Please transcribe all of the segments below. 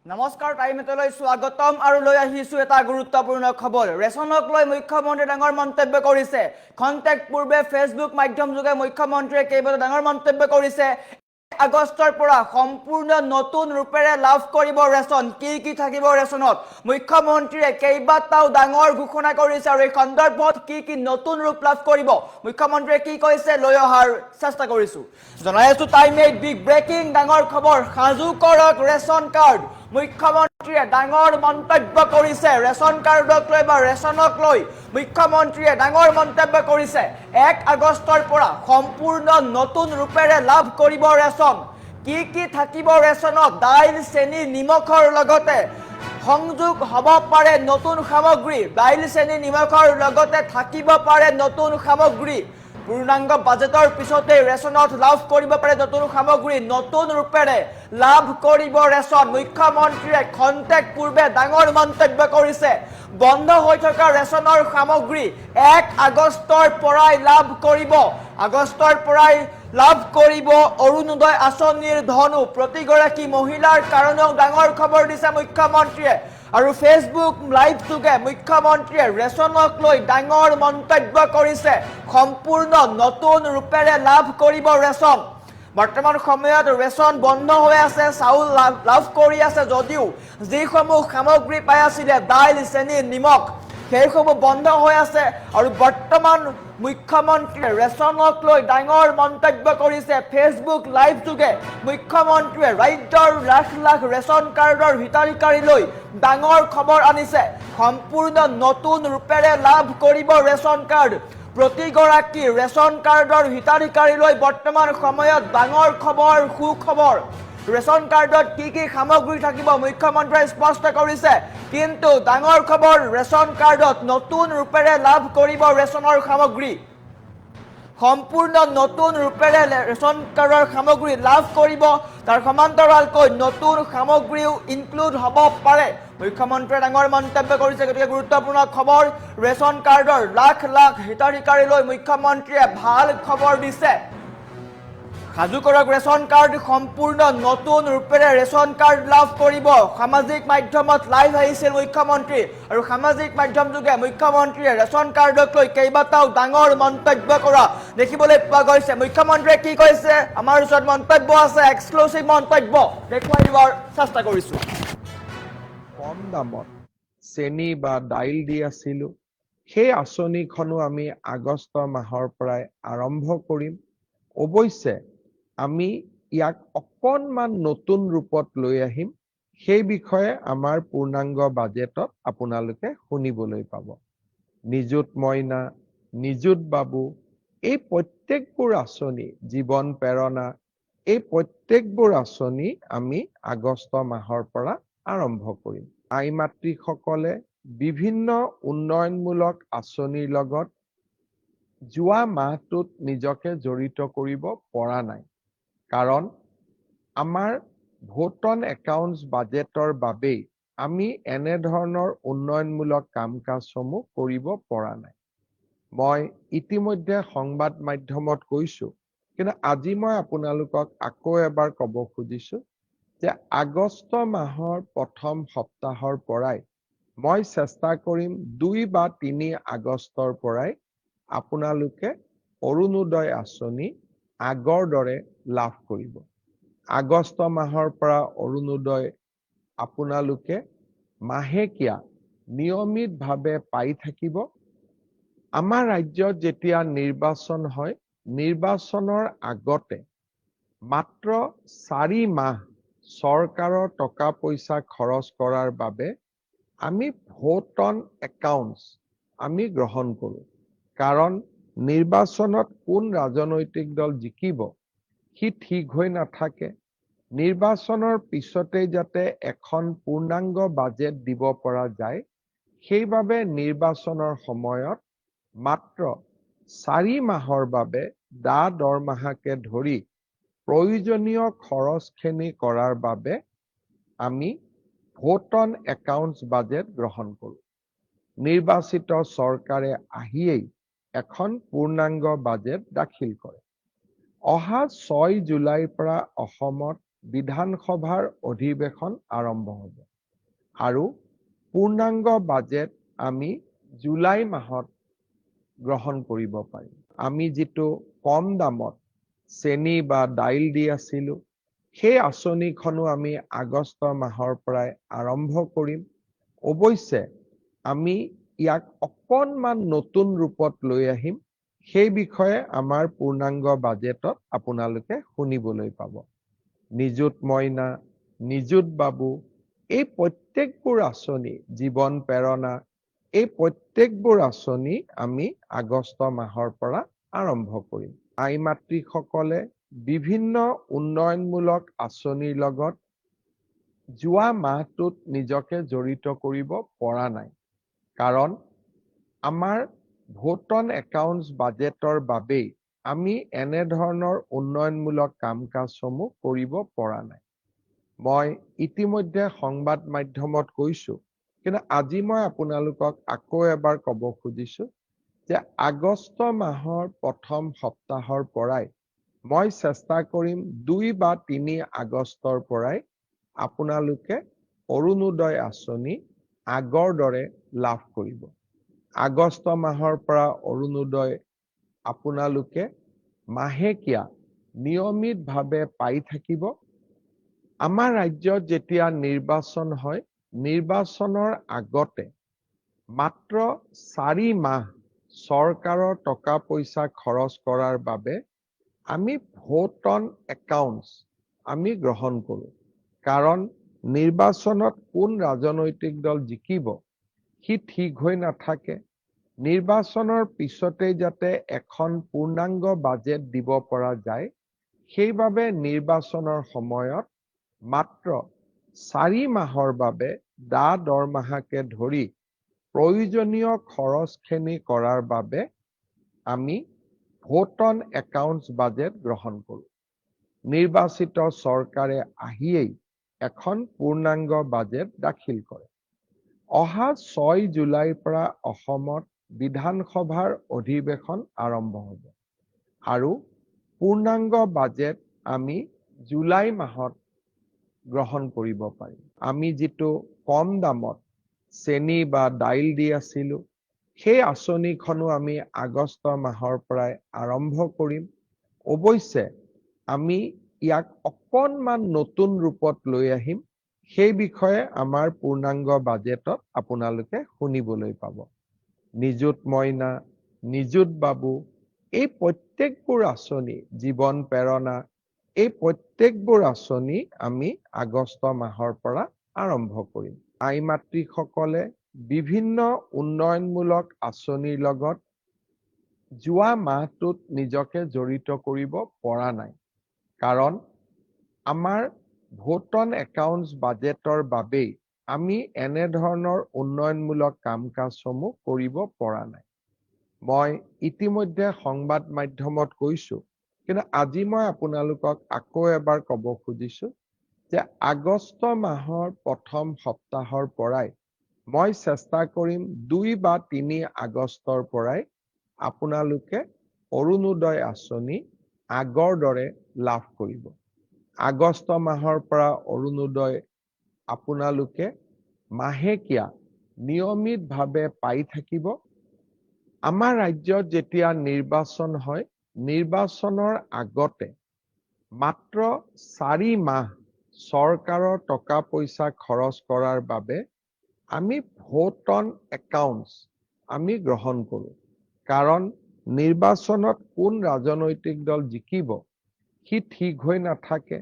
নমস্কাৰ টাইমলৈ স্বাগতম আৰু লৈ আহিছো এটা গুৰুত্বপূৰ্ণ খবৰ ৰেচনক লৈ মুখ্যমন্ত্ৰী ডাঙৰ মন্তব্য কৰিছে খন্তেক পূৰ্বে ফেচবুক মাধ্যম যোগে মুখ্যমন্ত্ৰীয়ে কেইবাটাও ডাঙৰ মন্তব্য কৰিছে আগষ্টৰ পৰা সম্পূৰ্ণ নতুন ৰূপেৰে লাভ কৰিব ৰেচন কি থাকিব ৰেচনত মুখ্যমন্ত্ৰীয়ে কেইবাটাও ডাঙৰ ঘোষণা কৰিছে আৰু এই সন্দৰ্ভত কি নতুন ৰূপ লাভ কৰিব মুখ্যমন্ত্ৰীয়ে কি কৈছে লৈ অহাৰ চেষ্টা কৰিছো জনাই আছো টাইম 8 বিগ ব্ৰেকিং ডাঙৰ খবৰ সাজু কৰক ৰেচন কাৰ্ড মুখ্যমন্ত্ৰীয়ে ডাঙৰ মন্তব্য কৰিছে ৰেচন কাৰ্ডক লৈ বা ৰেচনক লৈ মুখ্যমন্ত্ৰীয়ে ডাঙৰ মন্তব্য কৰিছে 1 আগষ্টৰ পৰা সম্পূৰ্ণ নতুন ৰূপেৰে লাভ কৰিব ৰেচন কি থাকিব ৰেচনত দাইল চেনি নিমখৰ লগতে সংযোগ হ'ব পাৰে নতুন সামগ্ৰী দাইল চেনি নিমখৰ লগতে থাকিব পাৰে নতুন সামগ্ৰী পূৰ্ণাংগ বাজেটৰ পিছতে ৰেচনত লাভ কৰিব পাৰে নতুন সামগ্ৰী নতুন ৰূপেৰে লাভ কৰিব ৰেচন মুখ্যমন্ত্ৰীয়ে খন্তেক পূৰ্বে ডাঙৰ মন্তব্য কৰিছে বন্ধ হৈ থকা ৰেচনৰ সামগ্ৰী 1 আগষ্টৰ পৰাই লাভ কৰিব আগষ্টৰ পৰাই লাভ কৰিব অৰুণোদয় আঁচনিৰ ধনো প্ৰতিগৰাকী মহিলাৰ কাৰণেও ডাঙৰ খবৰ দিছে মুখ্যমন্ত্ৰীয়ে আৰু ফেচবুক লাইভ যোগে মুখ্যমন্ত্ৰীয়ে ৰেচনক লৈ ডাঙৰ মন্তব্য কৰিছে সম্পূৰ্ণ নতুন ৰূপেৰে লাভ কৰিব ৰেচন বৰ্তমান সময়ত ৰেচন বন্ধ হৈ আছে চাউল লাভ কৰি আছে যদিও যিসমূহ সামগ্ৰী পাই আছিলে দাইল চেনি নিমখ সেইসমূহ বন্ধ হৈ আছে আৰু বৰ্তমান মুখ্যমন্ত্ৰীয়ে ৰেচনক লৈ ডাঙৰ মন্তব্য কৰিছে ফেচবুক লাইভ যোগে মুখ্যমন্ত্ৰীয়ে ৰাজ্যৰ লাখ লাখ ৰেচন কাৰ্ডৰ হিতাধিকাৰীলৈ ডাঙৰ খবৰ আনিছে সম্পূৰ্ণ নতুন ৰূপেৰে লাভ কৰিব ৰেচন কাৰ্ড প্ৰতিগৰাকী ৰেচন কাৰ্ডৰ হিতাধিকাৰীলৈ বৰ্তমান সময়ত ডাঙৰ খবৰ সুখবৰ ৰেচন কাৰ্ডত কি সামগ্ৰী থাকিব মুখ্যমন্ত্ৰীয়ে স্পষ্ট কৰিছে কিন্তু ডাঙৰ খবৰ ৰেচন কাৰ্ডত নতুন ৰূপেৰে লাভ কৰিব ৰেচনৰ সামগ্ৰী সম্পূৰ্ণ নতুন ৰূপেৰে ৰেচন কাৰ্ডৰ সামগ্ৰী লাভ কৰিব তাৰ সমান্তৰালকৈ নতুন সামগ্ৰীও ইনক্লুড হ'ব পাৰে মুখ্যমন্ত্ৰীয়ে ডাঙৰ মন্তব্য কৰিছে গতিকে গুৰুত্বপূৰ্ণ খবৰ ৰেচন কাৰ্ডৰ লাখ লাখ হিতাধিকাৰীলৈ মুখ্যমন্ত্ৰীয়ে ভাল খবৰ দিছে সাজু কৰক ৰেচন কাৰ্ড সম্পূৰ্ণ নতুন ৰূপেৰে ৰেচন কাৰ্ড লাভ কৰিব সামাজিক মাধ্যমত লাইভ আহিছিল মুখ্যমন্ত্ৰী আৰু সামাজিক মাধ্যম যোগে মুখ্যমন্ত্ৰীয়ে ৰেচন কাৰ্ডক লৈ কেইবাটাও ডাঙৰ মন্তব্য কৰা দেখিবলৈ পোৱা গৈছে মুখ্যমন্ত্ৰীয়ে কি কৈছে আমাৰ ওচৰত মন্তব্য আছে এক্সক্লুসিভ মন্তব্য দেখুৱাই দিবৰ চেষ্টা কৰিছো কম দামত চেনি বা দাইল দি আছিলো সেই আঁচনিখনো আমি আগষ্ট মাহৰ পৰাই আৰম্ভ কৰিম অৱশ্যে আমি ইয়াক অকণমান নতুন ৰূপত লৈ আহিম সেই বিষয়ে আমাৰ পূৰ্ণাংগ বাজেটত আপোনালোকে শুনিবলৈ পাব নিযুত মইনা নিযুত বাবু এই প্ৰত্যেকবোৰ আঁচনি জীৱন প্ৰেৰণা এই প্ৰত্যেকবোৰ আঁচনি আমি আগষ্ট মাহৰ পৰা আৰম্ভ কৰিম আই মাতৃসকলে বিভিন্ন উন্নয়নমূলক আঁচনিৰ লগত যোৱা মাহটোত নিজকে জড়িত কৰিব পৰা নাই কাৰণ আমাৰ ভোট অন একাউণ্টছ বাজেটৰ বাবেই আমি এনে ধৰণৰ উন্নয়নমূলক কাম কাজসমূহ কৰিব পৰা নাই মই ইতিমধ্যে সংবাদ মাধ্যমত কৈছো কিন্তু আজি মই আপোনালোকক আকৌ এবাৰ ক'ব খুজিছো যে আগষ্ট মাহৰ প্ৰথম সপ্তাহৰ পৰাই মই চেষ্টা কৰিম 2 বা 3 আগষ্টৰ পৰাই আপোনালোকে অৰুণোদয় আঁচনি আগৰ দৰে লাভ কৰিব আগষ্ট মাহৰ পৰা অৰুণোদয় আপোনালোকে মাহেকীয়া নিয়মিতভাৱে পাই থাকিব আমাৰ ৰাজ্যত যেতিয়া নিৰ্বাচন হয় নিৰ্বাচনৰ আগতে মাত্ৰ 4 মাহ চৰকাৰৰ টকা পইচা খৰচ কৰাৰ বাবে আমি ভোট অন একাউণ্টছ আমি গ্ৰহণ কৰোঁ কাৰণ নিৰ্বাচনত কোন ৰাজনৈতিক দল জিকিব সি ঠিক হৈ নাথাকে নিৰ্বাচনৰ পিছতে যাতে এখন পূৰ্ণাংগ বাজেট দিব পৰা যায় সেইবাবে নিৰ্বাচনৰ সময়ত মাত্ৰ 4 মাহৰ বাবে দৰমহাকে ধৰি প্ৰয়োজনীয় খৰচখিনি কৰাৰ বাবে আমি ভোট অন একাউণ্টছ বাজেট গ্ৰহণ কৰোঁ নিৰ্বাচিত চৰকাৰে আহিয়েই এখন পূৰ্ণাংগ বাজেট দাখিল কৰে অহা 6 জুলাইৰ পৰা অসমত বিধানসভাৰ অধিৱেশন আৰম্ভ হ'ব আৰু পূৰ্ণাংগ বাজেট আমি জুলাই মাহত গ্ৰহণ কৰিব পাৰিম। আমি যিটো কম দামত চেনি বা দাইল দি আছিলো, সেই আঁচনিখনো আমি আগষ্ট মাহৰ পৰাই আৰম্ভ কৰিম। অৱশ্যে আমি ইয়াক অকণমান নতুন ৰূপত লৈ আহিম। সেই বিষয়ে আমাৰ পূৰ্ণাংগ বাজেটত আপোনালোকে শুনিবলৈ পাব। নিযুত মইনা, নিযুত বাবু, এই প্ৰত্যেকবোৰ আঁচনি, জীৱন প্ৰেৰণা, এই প্ৰত্যেকবোৰ আঁচনি আমি আগষ্ট মাহৰ পৰা আৰম্ভ কৰিম। আই মাতৃসকলে বিভিন্ন উন্নয়নমূলক আঁচনিৰ লগত যোৱা মাহটোত নিজকে জড়িত কৰিব পৰা নাই। কাৰণ আমাৰ ভোট অন একাউণ্টছ বাজেটৰ বাবেই আমি এনেধৰণৰ উন্নয়নমূলক কাম কাজসমূহ কৰিব পৰা নাই। মই ইতিমধ্যে সংবাদ মাধ্যমত কৈছো, কিন্তু আজি মই আপোনালোকক আকৌ এবাৰ ক'ব খুজিছো যে আগষ্ট মাহৰ প্ৰথম সপ্তাহৰ পৰাই মই চেষ্টা কৰিম 2 বা 3 আগষ্টৰ পৰাই আপোনালোকে অৰুণোদয় আঁচনি আগৰ দৰে লাভ কৰিব। আগষ্ট মাহৰ পৰা অৰুণোদয় আপোনালোকে মাহেকীয়া নিয়মিতভাৱে পাই থাকিব। আমাৰ ৰাজ্যত যেতিয়া নিৰ্বাচন হয়, নিৰ্বাচনৰ আগতে মাত্ৰ 4 মাহ চৰকাৰৰ টকা পইচা খৰচ কৰাৰ বাবে আমি ভোট অন একাউণ্টছ আমি গ্ৰহণ কৰোঁ। কাৰণ নিৰ্বাচনত কোন ৰাজনৈতিক দল জিকিব সি ঠিক হৈ নাথাকে। নিৰ্বাচনৰ পিছতেই যাতে এখন পূৰ্ণাংগ বাজেট দিব পৰা যায়, সেইবাবে নিৰ্বাচনৰ সময়ত মাত্ৰ 4 মাহৰ বাবে দৰমহাকে ধৰি প্ৰয়োজনীয় খৰচখিনি কৰাৰ বাবে আমি ভোট অন একাউণ্টছ বাজেট গ্ৰহণ কৰোঁ। নিৰ্বাচিত চৰকাৰে আহিয়েই এখন পূৰ্ণাংগ বাজেট দাখিল কৰে। অহা 6 জুলাইৰ পৰা অসমত বিধানসভাৰ অধিৱেশন আৰম্ভ হ'ব আৰু পূৰ্ণাংগ বাজেট আমি জুলাই মাহত গ্ৰহণ কৰিব পাৰিম। আমি যিটো কম দামত চেনি বা দাইল দি আছিলো, সেই আঁচনিখনো আমি আগষ্ট মাহৰ পৰাই আৰম্ভ কৰিম। অৱশ্যে আমি ইয়াক অকণমান নতুন ৰূপত লৈ আহিম। সেই বিষয়ে আমাৰ পূৰ্ণাংগ বাজেটত আপোনালোকে শুনিবলৈ পাব। নিযুত মইনা, নিযুত বাবু, এই প্ৰত্যেকবোৰ আঁচনি, জীৱন প্ৰেৰণা, এই প্ৰত্যেকবোৰ আঁচনি আমি আগষ্ট মাহৰ পৰা আৰম্ভ কৰিম। আই মাতৃসকলে বিভিন্ন উন্নয়নমূলক আঁচনিৰ লগত যোৱা মাহটোত নিজকে জড়িত কৰিব পৰা নাই। কাৰণ আমাৰ ভোট অন একাউণ্টছ বাজেটৰ বাবেই আমি এনেধৰণৰ উন্নয়নমূলক কাম কাজসমূহ কৰিব পৰা নাই। মই ইতিমধ্যে সংবাদ মাধ্যমত কৈছো, কিন্তু আজি মই আপোনালোকক আকৌ এবাৰ ক'ব খুজিছো যে আগষ্ট মাহৰ প্ৰথম সপ্তাহৰ পৰাই মই চেষ্টা কৰিম 2 বা 3 আগষ্টৰ পৰাই আপোনালোকে অৰুণোদয় আঁচনি আগৰ দৰে লাভ কৰিব। আগষ্ট মাহৰ পৰা অৰুণোদয় আপোনালোকে মাহেকীয়া নিয়মিতভাৱে পাই থাকিব। আমাৰ ৰাজ্যত যেতিয়া নিৰ্বাচন হয়, নিৰ্বাচনৰ আগতে মাত্ৰ 4 মাহ চৰকাৰৰ টকা পইচা খৰচ কৰাৰ বাবে আমি ভোট অন একাউণ্টছ আমি গ্ৰহণ কৰোঁ। কাৰণ নিৰ্বাচনত কোন ৰাজনৈতিক দল জিকিব সি ঠিক হৈ নাথাকে।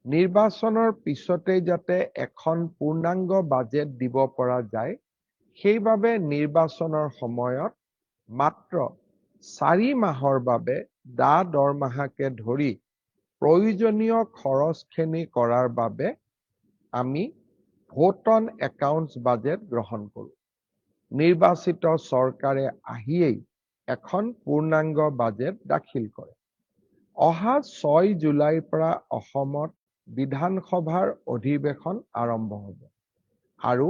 নিৰ্বাচনৰ পিছতেই যাতে এখন পূৰ্ণাংগ বাজেট দিব পৰা যায়, সেইবাবে নিৰ্বাচনৰ সময়ত মাত্ৰ 4 মাহৰ বাবে দৰমহাকে ধৰি প্ৰয়োজনীয় খৰচখিনি কৰাৰ বাবে আমি ভোট অন একাউণ্টছ বাজেট গ্ৰহণ কৰোঁ। নিৰ্বাচিত চৰকাৰে আহিয়েই এখন পূৰ্ণাংগ বাজেট দাখিল কৰে। অহা 6 জুলাইৰ পৰা অসমত বিধানসভাৰ অধিৱেশন আৰম্ভ হ'ব আৰু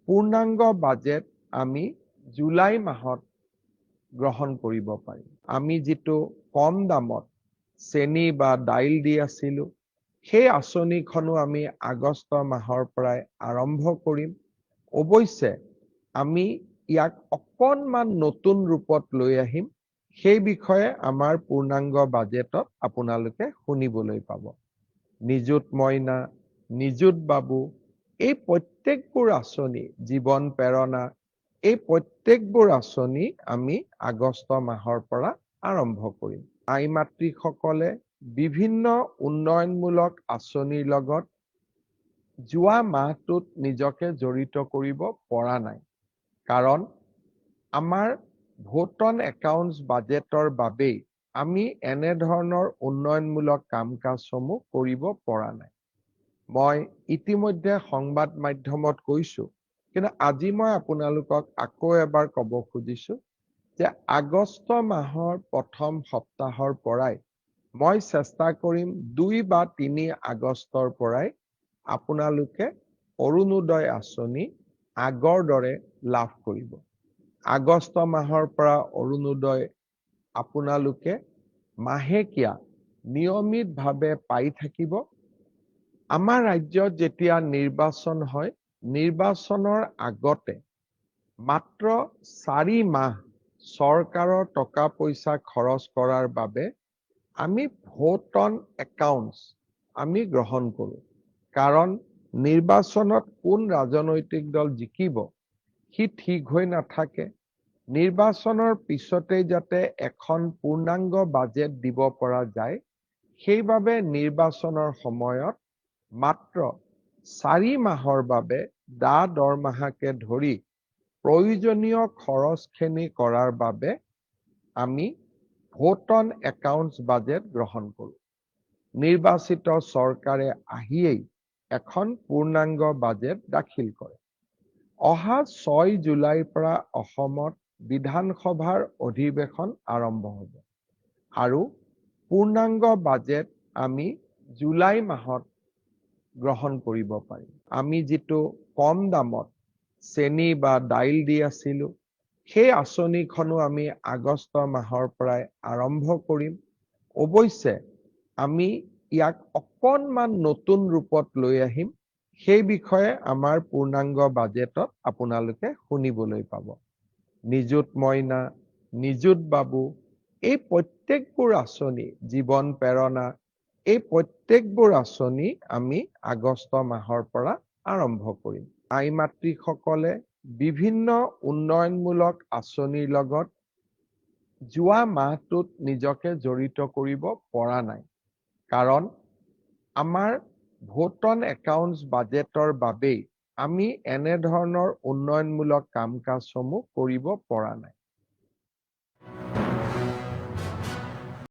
পূৰ্ণাংগ বাজেট আমি জুলাই মাহত গ্ৰহণ কৰিব পাৰিম। আমি যিটো কম দামত চেনি বা দাইল দি আছিলো, সেই আঁচনিখনো আমি আগষ্ট মাহৰ পৰাই আৰম্ভ কৰিম। অৱশ্যে আমি ইয়াক অকণমান নতুন ৰূপত লৈ আহিম। সেই বিষয়ে আমাৰ পূৰ্ণাংগ বাজেটত আপোনালোকে শুনিবলৈ পাব। নিযুত মইনা, নিযুত বাবু, এই প্ৰত্যেকবোৰ আঁচনি, জীৱন প্ৰেৰণা, এই প্ৰত্যেকবোৰ আঁচনি আমি আগষ্ট মাহৰ পৰা আৰম্ভ কৰিম। আই মাতৃসকলে বিভিন্ন উন্নয়নমূলক আঁচনিৰ লগত যোৱা মাহটোত নিজকে জড়িত কৰিব পৰা নাই। কাৰণ আমাৰ ভোট অন একাউণ্টছ বাজেটৰ বাবেই আমি এনেধৰণৰ উন্নয়নমূলক কাম কাজসমূহ কৰিব পৰা নাই। মই ইতিমধ্যে সংবাদ মাধ্যমত কৈছো, কিন্তু আজি মই আপোনালোকক আকৌ এবাৰ ক'ব খুজিছো যে আগষ্ট মাহৰ প্ৰথম সপ্তাহৰ পৰাই মই চেষ্টা কৰিম 2 বা 3 আগষ্টৰ পৰাই আপোনালোকে অৰুণোদয় আঁচনি আগৰ দৰে লাভ কৰিব। আগষ্ট মাহৰ পৰা অৰুণোদয় আপোনালোকে মাহেকীয়া নিয়মিতভাৱে পাই থাকিব। আমাৰ ৰাজ্যত যেতিয়া নিৰ্বাচন হয়, নিৰ্বাচনৰ আগতে মাত্ৰ 4 মাহ চৰকাৰৰ টকা পইচা খৰচ কৰাৰ বাবে আমি ভোট অন একাউণ্টছ আমি গ্ৰহণ কৰোঁ। কাৰণ নিৰ্বাচনত কোন ৰাজনৈতিক দল জিকিব সি ঠিক হৈ নাথাকে। নিৰ্বাচনৰ পিছতেই যাতে এখন পূৰ্ণাংগ বাজেট দিব পৰা যায়, সেইবাবে নিৰ্বাচনৰ সময়ত মাত্ৰ 4 মাহৰ বাবে দৰমহাকে ধৰি প্ৰয়োজনীয় খৰচখিনি কৰাৰ বাবে আমি ভোট অন একাউণ্টছ বাজেট গ্ৰহণ কৰোঁ। নিৰ্বাচিত চৰকাৰে আহিয়েই এখন পূৰ্ণাংগ বাজেট দাখিল কৰে। অহা 6 জুলাইৰ পৰা অসমত বিধানসভাৰ অধিৱেশন আৰম্ভ হ'ব আৰু পূৰ্ণাংগ বাজেট আমি জুলাই মাহত গ্ৰহণ কৰিব পাৰিম। আমি যিটো কম দামত চেনি বা দাইল দি আছিলো, সেই আঁচনিখনো আমি আগষ্ট মাহৰ পৰাই আৰম্ভ কৰিম। অৱশ্যে আমি ইয়াক অকণমান নতুন ৰূপত লৈ আহিম। সেই বিষয়ে আমাৰ পূৰ্ণাংগ বাজেটত আপোনালোকে শুনিবলৈ পাব। নিযুত মইনা, নিযুত বাবু, এই প্ৰত্যেকবোৰ আঁচনি, জীৱন প্ৰেৰণা, এই প্ৰত্যেকবোৰ আঁচনি আমি আগষ্ট মাহৰ পৰা আৰম্ভ কৰিম। আই মাতৃসকলে বিভিন্ন উন্নয়নমূলক আঁচনিৰ লগত যোৱা মাহটোত নিজকে জড়িত কৰিব পৰা নাই। কাৰণ আমাৰ ভোট অন একাউণ্টছ বাজেটৰ বাবেই আমি এনেধৰণৰ উন্নয়নমূলক কাম কাজসমূহ কৰিব পৰা নাই।